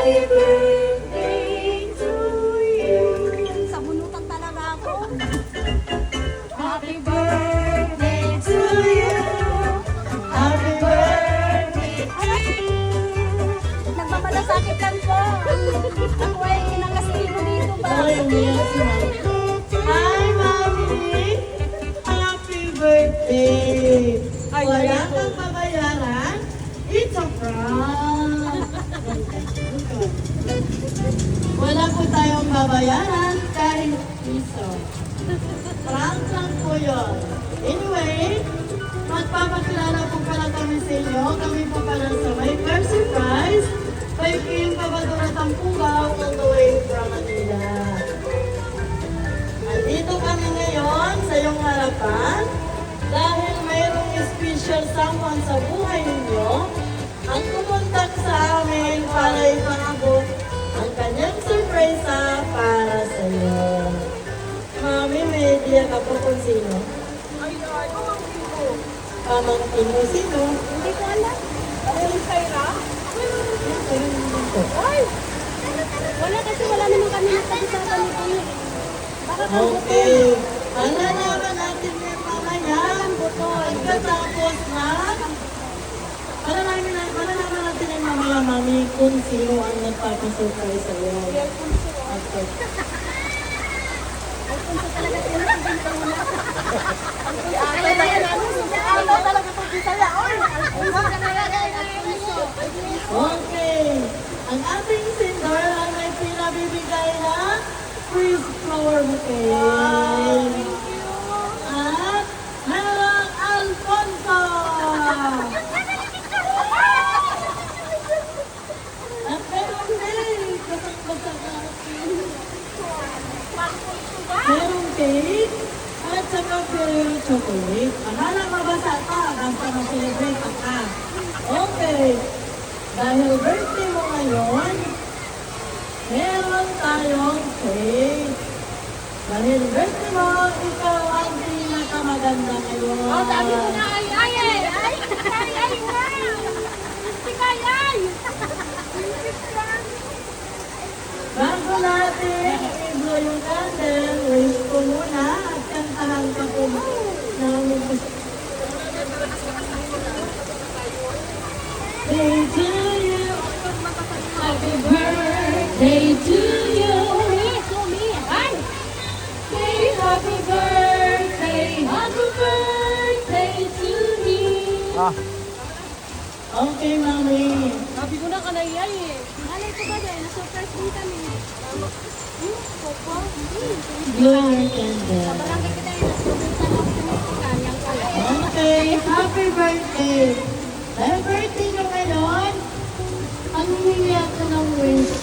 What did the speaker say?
Happy birthday to you. Sabunutan talaga ako. Happy birthday to you. Happy birthday to you. Nagmamalasakit lang po. Ako ay kinakastigo dito ba? Ay, umiyak si Mami. Hi, Mami! Happy birthday! Wala kang babayaran? It's a prank! Wala po tayong babayaran kahit piso. Prank lang po yun. Anyway, magpapakilala po pala kami sa inyo. Kami po pala sa may first surprise. By Kim Pabadora Tampugaw all the way from Manila. Andito kami ngayon sa iyong harapan dahil mayroong special someone sa buhay ninyo ang pumunta sa amin para ipangabot ang kanyang surpresa para sa iyo. Mami, may idea ka po kung sino? Pamangkin mo sino? Hindi ko alam. Ayun, Kyra? Ay! Wala kasi wala naman kami nagpag-usapan ni Kuya. Baka kang Okay. Malalaman natin ngayon mamaya pagkatapos na malalaman natin ngayon mamaya, Mami, kung sino ang nagpapasurprise sa iyo. Okay. Ay, kung sa talaga tinatibin ka muna. Ay, talaga itong bisaya. Ay, Okay. Ang ating sender ay may pinabibigay na free flower bouquet. At merong Alfonso. At merong cake. Basang-basang akin. Merong cake at saka Ferrero chocolate. Akala mabasa pa, basta ma-celebrate ka. Okay. Dahil birthday mo ngayon, meron tayong cake. Dahil birthday mo, ikaw ang pinakamaganda ngayon. oh, sabi ko na ay, wow! Si Kayay! Bago natin i-blow yung candle, wish ko muna at kantahan ka po namin. Day to you, happy birthday to you. Ay! Happy birthday to me. Okay, Mami. Sabi ko na kanayay eh. Malay ko ba dahil na-surprise din kami. Popo? Blow your candle. Barangay kita yung na-surprise na lang kanyang pala. Okay, happy birthday. Dahil birthday nyo ngayon, ang hihingi ako ng wish.